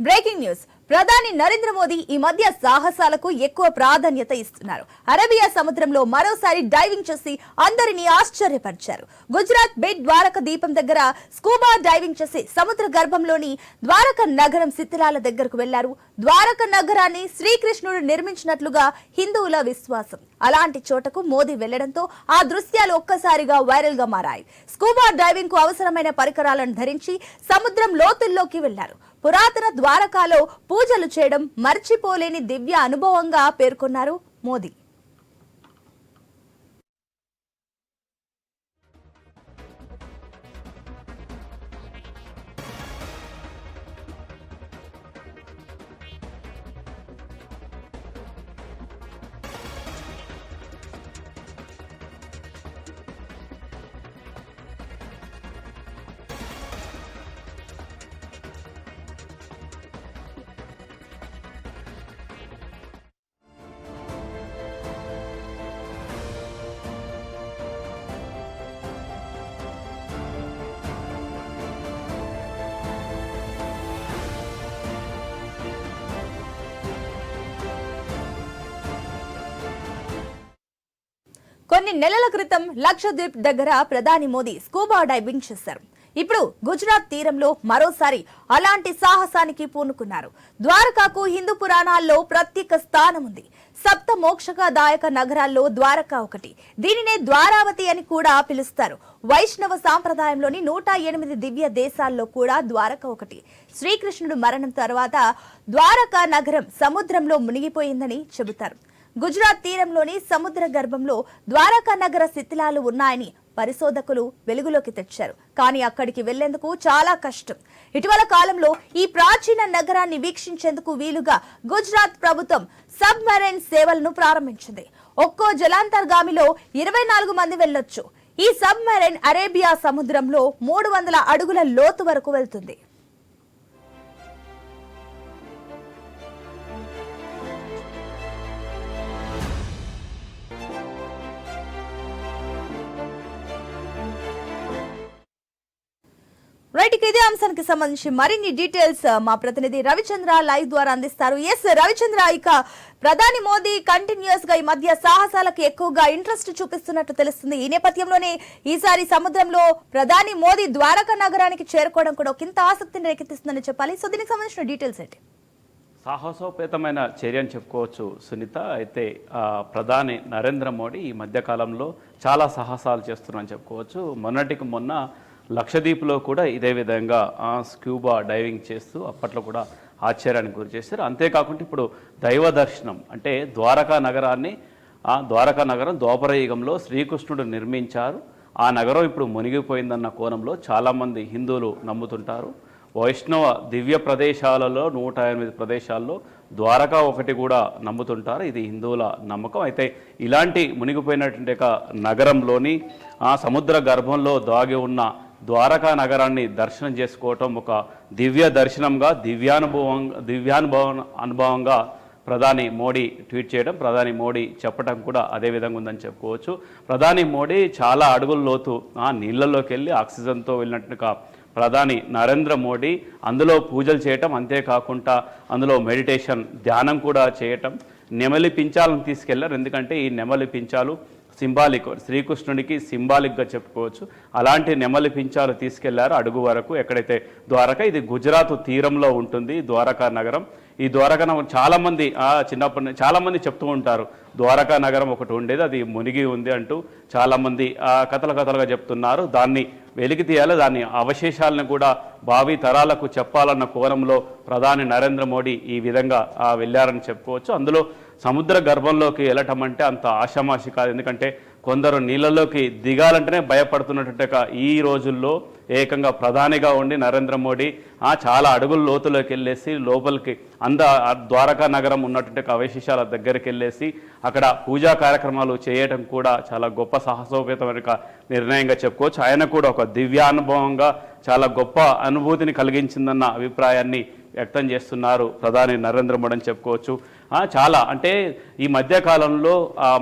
Breaking news ప్రధాని నరేంద్ర మోదీ ఈ మధ్య సాహసాలకు ఎక్కువ ప్రాధాన్యత ఇస్తున్నారు. అరేబియా సముద్రంలో మరోసారి డైవింగ్ చేసి అందరినీ ఆశ్చర్యపరిచారు. గుజరాత్ బెట్ ద్వారక దీపం దగ్గర స్కూబా డైవింగ్ చేసి సముద్ర గర్భంలోని ద్వారక నగరం శిథిలాల దగ్గరకు వెళ్లారు. ద్వారక నగరాన్ని శ్రీకృష్ణుడు నిర్మించినట్లుగా హిందువుల విశ్వాసం. అలాంటి చోటకు మోదీ వెళ్లడంతో ఆ దృశ్యాలు ఒక్కసారిగా వైరల్ గా మారాయి. స్కూబా డైవింగ్ కు అవసరమైన పరికరాలను ధరించి సముద్రం లోతుల్లోకి వెళ్లారు. పురాతన ద్వారకాలో పూజలు చేయడం మర్చిపోలేని దివ్య అనుభవంగా పేర్కొన్నారు మోదీ. కొన్ని నెలల క్రితం లక్షద్వీప్ దగ్గర ప్రధాని మోదీ స్కూబా డైవింగ్ చేశారు. ఇప్పుడు గుజరాత్ తీరంలో మరోసారి అలాంటి సాహసానికి పూనుకున్నారు. ద్వారకాకు హిందూ పురాణాల్లో ప్రత్యేక స్థానం ఉంది. సప్త మోక్షదాయక నగరాల్లో ద్వారకా ఒకటి. దీనినే ద్వారావతి అని కూడా పిలుస్తారు. వైష్ణవ సాంప్రదాయంలోని 108 దివ్య దేశాల్లో కూడా ద్వారకా ఒకటి. శ్రీకృష్ణుడు మరణం తర్వాత ద్వారకా నగరం సముద్రంలో మునిగిపోయిందని చెబుతారు. గుజరాత్ తీరంలోని సముద్ర గర్భంలో ద్వారకా నగర శిథిలాలు ఉన్నాయని పరిశోధకులు వెలుగులోకి తెచ్చారు. కానీ అక్కడికి వెళ్లేందుకు చాలా కష్టం. ఇటీవల కాలంలో ఈ ప్రాచీన నగరాన్ని వీక్షించేందుకు వీలుగా గుజరాత్ ప్రభుత్వం సబ్మెరైన్ సేవలను ప్రారంభించింది. ఒక్కో జలాంతర్గామిలో 24 మంది వెళ్లొచ్చు. ఈ సబ్మెరైన్ అరేబియా సముద్రంలో 300 అడుగుల లోతు వరకు వెళ్తుంది. రైట్, ఇదే అంశానికి సంబంధించి మరిన్ని డీటెయిల్స్ మా ప్రతినిధి రవిచంద్ర లైవ్ ద్వారా అందిస్తారు. ఎస్ రవిచంద్ర, ఇక ప్రధాని మోదీ కంటిన్యూస్ గా ఈ మధ్య సాహసాలకు ఎక్కువగా ఇంట్రెస్ట్ చూపిస్తున్నట్టు తెలుస్తుంది. ఈ నేపథ్యంలోనే ఈసారి సముద్రంలో ప్రధాని మోదీ ద్వారకా నగరానికి చేరుకోవడం కూడా ఒకంత ఆసక్తిని రేకెత్తిస్తుందని చెప్పాలి. సో దీనికి సంబంధించిన డీటెయిల్స్ ఏంటి? సాహసోపేతమైన చర్య అని చెప్పుకోవచ్చు సునీత. అయితే ప్రధాని నరేంద్ర మోడీ ఈ మధ్య కాలంలో చాలా సాహసాలు చేస్తున్నారని చెప్పుకోవచ్చు. మొన్నటికి మొన్న లక్షద్వీప్లో కూడా ఇదే విధంగా స్క్యూబా డైవింగ్ చేస్తూ అప్పట్లో కూడా ఆశ్చర్యానికి గురి చేశారు. అంతేకాకుండా ఇప్పుడు దైవ దర్శనం అంటే ద్వారకా నగరం ద్వాపర యుగంలో శ్రీకృష్ణుడు నిర్మించారు. ఆ నగరం ఇప్పుడు మునిగిపోయిందన్న కోణంలో చాలామంది హిందువులు నమ్ముతుంటారు. వైష్ణవ దివ్య ప్రదేశాలలో 108 ప్రదేశాల్లో ద్వారకా ఒకటి కూడా నమ్ముతుంటారు. ఇది హిందువుల నమ్మకం. అయితే ఇలాంటి మునిగిపోయినటువంటి నగరంలోని సముద్ర గర్భంలో దాగి ఉన్న ద్వారకా నగరాన్ని దర్శనం చేసుకోవటం ఒక దివ్య దర్శనంగా అనుభవంగా ప్రధాని మోడీ ట్వీట్ చేయడం, ప్రధాని మోడీ చెప్పడం కూడా అదే విధంగా ఉందని చెప్పుకోవచ్చు. ప్రధాని మోడీ చాలా అడుగుల లోతు నీళ్లలోకి వెళ్ళి ఆక్సిజన్తో వెళ్ళినట్టుగా ప్రధాని నరేంద్ర మోడీ అందులో పూజలు చేయటం, అంతేకాకుండా అందులో మెడిటేషన్ ధ్యానం కూడా చేయటం, నెమలి పించాలను తీసుకెళ్లారు. ఎందుకంటే ఈ నెమలి పించాలు సింబాలిక్, శ్రీకృష్ణుడికి సింబాలిక్గా చెప్పుకోవచ్చు. అలాంటి నెమలి పించాలు తీసుకెళ్లారు అడుగు వరకు. ఎక్కడైతే ద్వారకా, ఇది గుజరాత్ తీరంలో ఉంటుంది ద్వారకా నగరం. ఈ ద్వారకా నగరం చాలామంది చాలామంది చెప్తూ ఉంటారు ద్వారకా నగరం ఒకటి ఉండేది, అది మునిగి ఉంది అంటూ చాలామంది కథలుగా చెప్తున్నారు. దాన్ని వెలికి తీయాలి, దాని అవశేషాలను కూడా భావి తరాలకు చెప్పాలన్న కోణంలో ప్రధాని నరేంద్ర మోడీ ఈ విధంగా వెళ్ళారని చెప్పుకోవచ్చు. అందులో సముద్ర గర్భంలోకి వెళ్ళటం అంటే అంత ఆషామాషి కాదు. ఎందుకంటే కొందరు నీళ్ళలోకి దిగాలంటేనే భయపడుతున్నట్టు ఈ రోజుల్లో ఏకంగా ప్రధానిగా ఉండి నరేంద్ర మోడీ చాలా అడుగుల లోతులోకి వెళ్ళేసి లోపలికి ద్వారకా నగరం ఉన్నటువంటి అవశేషాల దగ్గరికి వెళ్ళేసి అక్కడ పూజా కార్యక్రమాలు చేయటం కూడా చాలా గొప్ప సాహసోపేతమైన నిర్ణయంగా చెప్పుకోవచ్చు. ఆయన కూడా ఒక దివ్యానుభవంగా చాలా గొప్ప అనుభూతిని కలిగించిందన్న అభిప్రాయాన్ని వ్యక్తం చేస్తున్నారు ప్రధాని నరేంద్ర మోడీ అని చెప్పుకోవచ్చు. చాలా అంటే ఈ మధ్యకాలంలో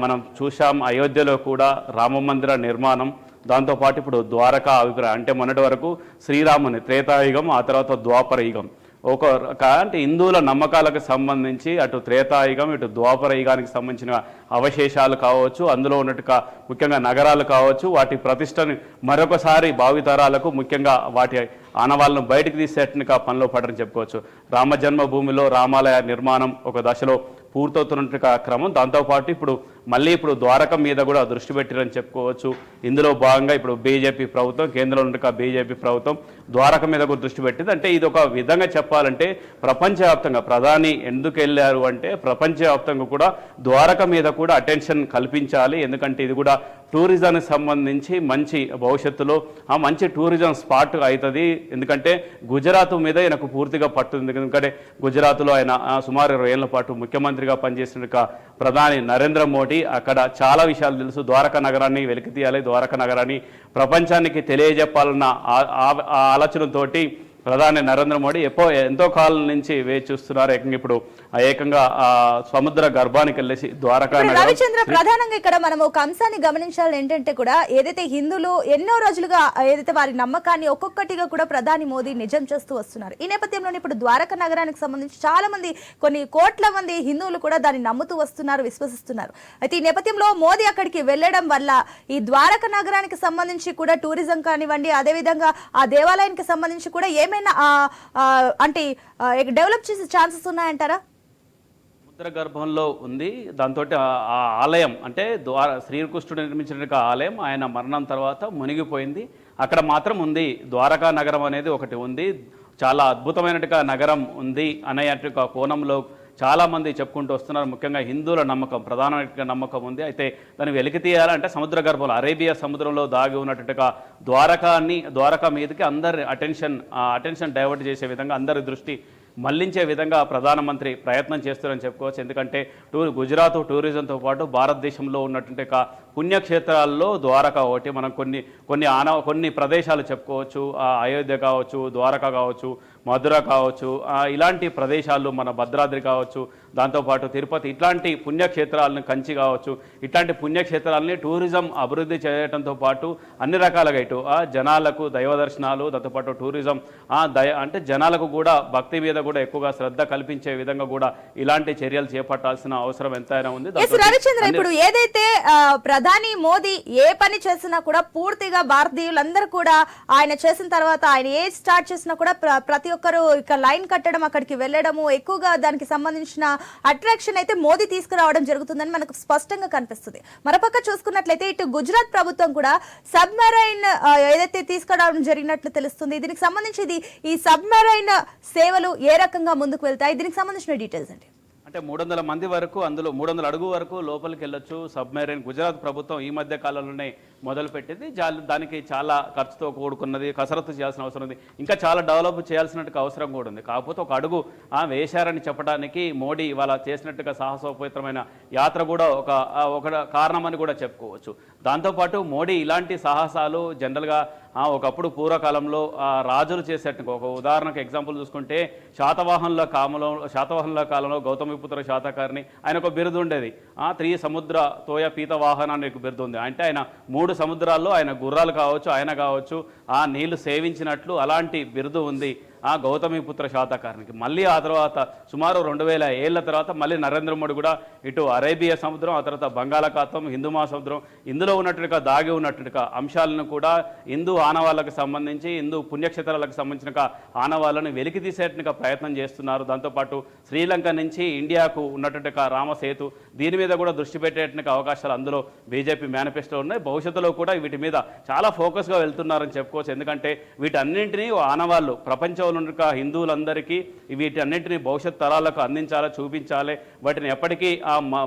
మనం చూసాం అయోధ్యలో కూడా రామ మందిర నిర్మాణం, దాంతోపాటు ఇప్పుడు ద్వారకా అభిప్రాయం అంటే మొన్నటి వరకు శ్రీరాముని త్రేతాయుగం, ఆ తర్వాత ద్వాపర యుగం అంటే హిందువుల నమ్మకాలకు సంబంధించి అటు త్రేతాయుగం ఇటు ద్వాపర యుగానికి సంబంధించిన అవశేషాలు కావచ్చు, అందులో ఉన్నట్టుగా ముఖ్యంగా నగరాలు కావచ్చు, వాటి ప్రతిష్టని మరొకసారి భావితరాలకు ముఖ్యంగా వాటి ఆనవాళ్ళను బయటకు తీసేట్టుగా పనిలో పడరని చెప్పుకోవచ్చు. రామ జన్మభూమిలో రామాలయ నిర్మాణం ఒక దశలో పూర్తవుతున్నట్టుగా క్రమం. దాంతోపాటు ఇప్పుడు ద్వారకం మీద కూడా దృష్టి పెట్టారని చెప్పుకోవచ్చు. ఇందులో భాగంగా ఇప్పుడు బీజేపీ ప్రభుత్వం, కేంద్రంలో ఉన్న బీజేపీ ప్రభుత్వం ద్వారకం మీద కూడా దృష్టి పెట్టింది. అంటే ఇది ఒక విధంగా చెప్పాలంటే ప్రపంచవ్యాప్తంగా ప్రధాని ఎందుకు వెళ్ళారు అంటే ప్రపంచవ్యాప్తంగా కూడా ద్వారక మీద కూడా అటెన్షన్ కల్పించాలి. ఎందుకంటే ఇది కూడా టూరిజానికి సంబంధించి మంచి భవిష్యత్తులో మంచి టూరిజం స్పాట్ అవుతుంది. ఎందుకంటే గుజరాత్ మీద ఆయనకు పూర్తిగా పట్టుంది. ఎందుకంటే గుజరాత్లో ఆయన సుమారు 20 ఏళ్ల పాటు ముఖ్యమంత్రిగా పనిచేసిన ప్రధాని నరేంద్ర మోడీ అక్కడ చాలా విషయాలు తెలుసు. ద్వారకా నగరాన్ని వెలికి తీయాలి, ద్వారకా నగరాన్ని ప్రపంచానికి తెలియజెప్పాలన్న ఆలోచనతోటి ప్రధాని నరేంద్ర మోడీ ఎంతో కాలం నుంచి వేచి చూస్తున్నారు. ఏకంగా సముద్ర గర్భానికి వెళ్ళేసి ద్వారకా రవిచంద్ర, ప్రధానంగా ఇక్కడ మనం ఒక అంశాన్ని గమనించాలి. ఏంటంటే కూడా ఏదైతే హిందువులు ఎన్నో రోజులుగా ఏదైతే వారి నమ్మకాన్ని ఒక్కొక్కటిగా కూడా ప్రధాని మోదీ నిజం చేస్తూ వస్తున్నారు. ఈ నేపథ్యంలో ఇప్పుడు ద్వారకా నగరానికి సంబంధించి చాలా మంది, కొన్ని కోట్ల మంది హిందువులు కూడా దాన్ని నమ్ముతూ వస్తున్నారు, విశ్వసిస్తున్నారు. అయితే ఈ నేపథ్యంలో మోదీ అక్కడికి వెళ్లడం వల్ల ఈ ద్వారకా నగరానికి సంబంధించి కూడా టూరిజం కానివ్వండి, అదేవిధంగా ఆ దేవాలయానికి సంబంధించి కూడా అంటే డెవలప్ చేసే ఛాన్సెస్ ఉన్నాయంటారా? సముద్ర గర్భంలో ఉంది. దాంతో ఆ ఆలయం అంటే శ్రీకృష్ణుడు నిర్మించిన ఆలయం ఆయన మరణం తర్వాత మునిగిపోయింది. అక్కడ మాత్రం ఉంది, ద్వారకా నగరం అనేది ఒకటి ఉంది. చాలా అద్భుతమైనట్టుగా నగరం ఉంది అనేట్టుగా కోణంలో చాలామంది చెప్పుకుంటూ వస్తున్నారు. ముఖ్యంగా హిందువుల నమ్మకం, ప్రధానమైన నమ్మకం ఉంది. అయితే దాన్ని వెలికి తీయాలంటే సముద్ర గర్భంలో అరేబియా సముద్రంలో దాగి ఉన్నట్టుగా ద్వారకా మీదకి అందరి అటెన్షన్ డైవర్ట్ చేసే విధంగా, అందరి దృష్టి మళ్లించే విధంగా ప్రధానమంత్రి ప్రయత్నం చేస్తారని చెప్పుకోవచ్చు. ఎందుకంటే గుజరాత్ టూరిజంతో పాటు భారతదేశంలో ఉన్నటువంటి పుణ్యక్షేత్రాల్లో ద్వారకా ఒకటి. మనం కొన్ని ప్రదేశాలు చెప్పుకోవచ్చు. అయోధ్య కావచ్చు, ద్వారకా కావచ్చు, మధుర కావచ్చు, ఇలాంటి ప్రదేశాలు, మన భద్రాద్రి కావచ్చు, దాంతోపాటు తిరుపతి, ఇట్లాంటి పుణ్యక్షేత్రాలను, కంచి కావచ్చు, ఇట్లాంటి పుణ్యక్షేత్రాలని టూరిజం అభివృద్ధి చేయడంతో పాటు అన్ని రకాలుగా ఇటు జనాలకు దైవ దర్శనాలు, దాంతోపాటు టూరిజం అంటే జనాలకు కూడా భక్తి మీద కూడా ఎక్కువగా శ్రద్ధ కల్పించే విధంగా కూడా ఇలాంటి చర్యలు చేపట్టాల్సిన అవసరం ఎంతైనా ఉంది. రవిచంద్ర, ఇప్పుడు ఏదైతే ప్రధాని మోదీ ఏ పని చేసినా కూడా పూర్తిగా భారతీయులందరూ కూడా ఆయన చేసిన తర్వాత ఆయన ఏ స్టార్ట్ చేసినా కూడా ప్రతి ఒక్కరు ఇక లైన్ కట్టడం, అక్కడికి వెళ్ళడము, ఎక్కువగా దానికి సంబంధించిన అట్రాక్షన్ అయితే మోదీ తీసుకురావడం జరుగుతుందని మనకు స్పష్టంగా కనిపిస్తుంది. మరోపక్క చూసుకున్నట్లయితే ఇటు గుజరాత్ ప్రభుత్వం కూడా సబ్మెరైన్ ఏదైతే తీసుకురావడం జరిగినట్లు తెలుస్తుంది. దీనికి సంబంధించి ఈ సబ్మెరైన్ సేవలు ఏ రకంగా ముందుకు వెళ్తాయి, దీనికి సంబంధించిన డీటెయిల్స్ అండి. అంటే 300 మంది వరకు, అందులో 300 అడుగు వరకు లోపలికి వెళ్ళొచ్చు సబ్మెరైన్. గుజరాత్ ప్రభుత్వం ఈ మధ్య కాలంలోనే మొదలుపెట్టింది. దానికి చాలా ఖర్చుతో కూడుకున్నది, కసరత్తు చేయాల్సిన అవసరం ఉంది, ఇంకా చాలా డెవలప్ చేయాల్సినట్టుగా అవసరం కూడా ఉంది. కాకపోతే ఒక అడుగు వేశారని చెప్పడానికి మోడీ ఇవాళ చేసినట్టుగా సాహసోపేతమైన యాత్ర కూడా ఒక కారణమని కూడా చెప్పుకోవచ్చు. దాంతోపాటు మోడీ ఇలాంటి సాహసాలు జనరల్గా ఒకప్పుడు పూర్వకాలంలో రాజులు చేసేట్టుగా, ఒక ఉదాహరణకు ఎగ్జాంపుల్ చూసుకుంటే శాతవాహనుల కాలంలో గౌతమిపుత్ర శాతకర్ణి ఆయన ఒక బిరుదు ఉండేది. 3 సముద్ర తోయ పీత వాహన అనే బిరుదు ఉంది. అంటే ఆయన 3 సముద్రాల్లో ఆయన గుర్రాలు కావచ్చు, ఆయన కావచ్చు నీళ్లు సేవించినట్లు అలాంటి బిరుదు ఉంది గౌతమిపుత్ర శాతకర్ణికి. మళ్ళీ ఆ తర్వాత సుమారు 2000 ఏళ్ల తర్వాత మళ్ళీ నరేంద్ర మోడీ కూడా ఇటు అరేబియా సముద్రం, ఆ తర్వాత బంగాళాఖాతం, హిందూ మహాసముద్రం, ఇందులో ఉన్నట్టుగా దాగి ఉన్నట్టుగా అంశాలను కూడా హిందూ ఆనవాళ్ళకు సంబంధించి, హిందూ పుణ్యక్షేత్రాలకు సంబంధించిన ఆనవాళ్ళను వెలికి తీసేట్టుగా ప్రయత్నం చేస్తున్నారు. దాంతోపాటు శ్రీలంక నుంచి ఇండియాకు ఉన్నట్టుగా రామసేతు, దీని మీద కూడా దృష్టి పెట్టేట్టుగా అవకాశాలు అందులో బీజేపీ మేనిఫెస్టో ఉన్నాయి. భవిష్యత్తులో కూడా వీటి మీద చాలా ఫోకస్గా వెళ్తున్నారని చెప్పుకోవచ్చు. ఎందుకంటే వీటన్నింటినీ ఆనవాళ్ళు ప్రపంచంలో హిందువులందరికీ వీటన్నింటినీ భవిష్యత్ తరాలకు అందించాలి, చూపించాలి. వాటిని ఎప్పటికీ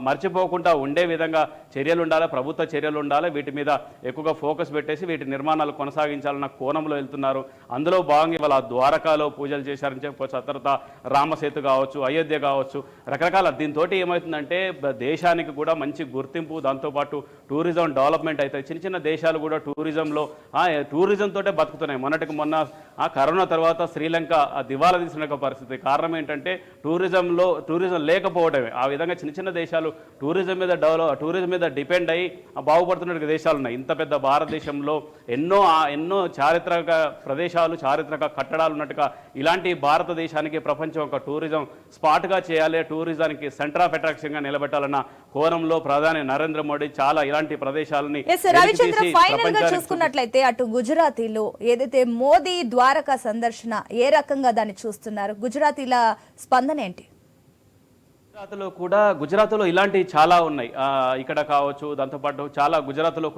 మర్చిపోకుండా ఉండే విధంగా చర్యలు ఉండాలి, ప్రభుత్వ చర్యలు ఉండాలి. వీటి మీద ఎక్కువగా ఫోకస్ పెట్టేసి వీటి నిర్మాణాలు కొనసాగించాలన్న కోణంలో వెళ్తున్నారు. అందులో భాగంగా ఇవాళ ద్వారకాలో పూజలు చేశారని చెప్పవచ్చు. ఆ తర్వాత రామసేతు కావచ్చు, అయోధ్య కావచ్చు, రకరకాల. దీంతో ఏమవుతుందంటే దేశానికి కూడా మంచి గుర్తింపు, దాంతోపాటు టూరిజం డెవలప్మెంట్ అవుతాయి. చిన్న చిన్న దేశాలు కూడా టూరిజంతో బతుకుతున్నాయి. మొన్న ఆ కరోనా తర్వాత శ్రీలంక దివాలా తీసిన పరిస్థితి. కారణం ఏంటంటే టూరిజం లేకపోవడమే. ఆ విధంగా చిన్న చిన్న దేశాలు టూరిజం మీద డిపెండ్ అయ్యి బాగుపడుతున్న దేశాలు ఉన్నాయి. ఇంత పెద్ద భారతదేశంలో ఎన్నో చారిత్రక ప్రదేశాలు, చారిత్రక కట్టడాలు ఉన్నట్టుగా ఇలాంటి భారతదేశానికి ప్రపంచం ఒక టూరిజం స్పాట్గా చేయాలి, టూరిజానికి సెంటర్ ఆఫ్ అట్రాక్షన్గా నిలబెట్టాలన్న కోణంలో ప్రధాని నరేంద్ర మోడీ చాలా ఇలాంటి ప్రదేశాలని రవిచంద్ర ఫైనల్ గా చూసుకున్నట్లయితే అటు గుజరాతీలో ఏదైతే మోదీ ద్వారకా సందర్శన ఏ రకంగా దాన్ని చూస్తున్నారు, గుజరాతీల స్పందన ఏంటి? గుజరాత్లో ఇలాంటి చాలా ఉన్నాయి. ఇక్కడ కావచ్చు, దాంతోపాటు చాలా గుజరాత్లో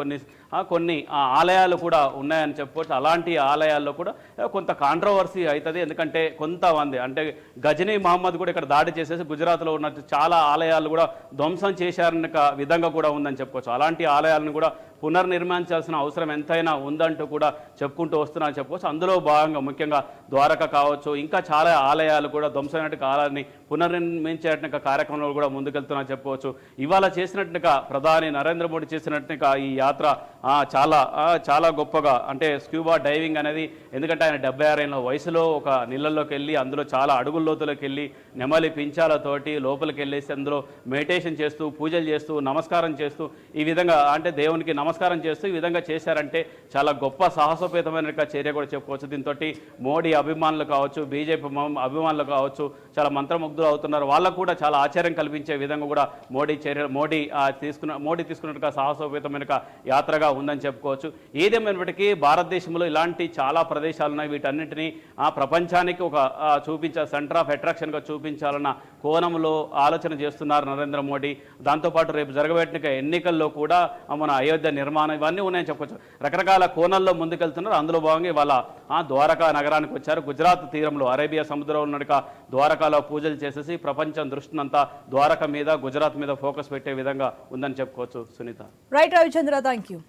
కొన్ని ఆలయాలు కూడా ఉన్నాయని చెప్పుకోవచ్చు. అలాంటి ఆలయాల్లో కూడా కొంత కాంట్రవర్సీ అవుతుంది. ఎందుకంటే కొంతమంది అంటే గజనీ మహమ్మద్ కూడా ఇక్కడ దాడి చేసేసి గుజరాత్లో ఉన్న చాలా ఆలయాలు కూడా ధ్వంసం చేశారన్న విధంగా కూడా ఉందని చెప్పుకోవచ్చు. అలాంటి ఆలయాలను కూడా పునర్నిర్మించాల్సిన అవసరం ఎంతైనా ఉందంటూ కూడా చెప్పుకుంటూ వస్తున్నారని చెప్పుకోవచ్చు. అందులో భాగంగా ముఖ్యంగా ద్వారక కావచ్చు, ఇంకా చాలా ఆలయాలు కూడా ధ్వంసమైనట్టు ఆలయాన్ని పునర్నిర్మించేట కార్యక్రమంలో కూడా ముందుకెళ్తున్నా చెప్పుకోవచ్చు. ఇవాళ చేసినట్టుగా ప్రధాని నరేంద్ర మోడీ చేసినట్టుగా ఈ యాత్ర చాలా గొప్పగా, అంటే స్క్యూబా డైవింగ్ అనేది, ఎందుకంటే ఆయన 76 ఏళ్ళ వయసులో ఒక నీళ్ళల్లోకి వెళ్ళి అందులో చాలా అడుగుల లోతులోకి వెళ్ళి నెమలి పించాలతోటి లోపలికి వెళ్ళేసి అందులో మెడిటేషన్ చేస్తూ, పూజలు చేస్తూ, నమస్కారం చేస్తూ, ఈ విధంగా అంటే దేవునికి నమస్కారం చేస్తూ ఈ విధంగా చేశారంటే చాలా గొప్ప సాహసోపేతమైన చర్య కూడా చెప్పుకోవచ్చు. దీంతో మోడీ అభిమానులు కావచ్చు, బీజేపీ అభిమానులు కావచ్చు చాలా మంత్రముగ్ధులు అవుతున్నారు. వాళ్ళకు కూడా చాలా ఆశ్చర్యం కల్పించే విధంగా కూడా మోడీ తీసుకున్నట్టుగా సాహసోపేతమైన యాత్రగా ఉందని చెప్పుకోవచ్చు. ఏదేమైనప్పటికీ భారతదేశంలో ఇలాంటి చాలా ప్రదేశాలు ఉన్నాయి. వీటన్నింటినీ ప్రపంచానికి ఒక సెంటర్ ఆఫ్ అట్రాక్షన్గా చూపించాలన్న కోణంలో ఆలోచన చేస్తున్నారు నరేంద్ర మోడీ. దాంతోపాటు రేపు జరగబెట్టిన ఎన్నికల్లో కూడా మన అయోధ్య నిర్మాణం ఇవన్నీ ఉన్నాయని చెప్పొచ్చు. రకరకాల కోణాల్లో ముందుకెళ్తున్నారు. అందులో భాగంగా ఇవాళ ద్వారకా నగరానికి వచ్చారు. గుజరాత్ తీరంలో అరేబియా సముద్రంలో ఉన్నట్టుగా ద్వారకాలో పూజలు చేసేసి ప్రపంచం దృష్టినంతా ద్వారక మీద, గుజరాత్ మీద ఫోకస్ పెట్టే విధంగా ఉందని చెప్పుకోవచ్చు. Sunita. Right Ravichandra, thank you.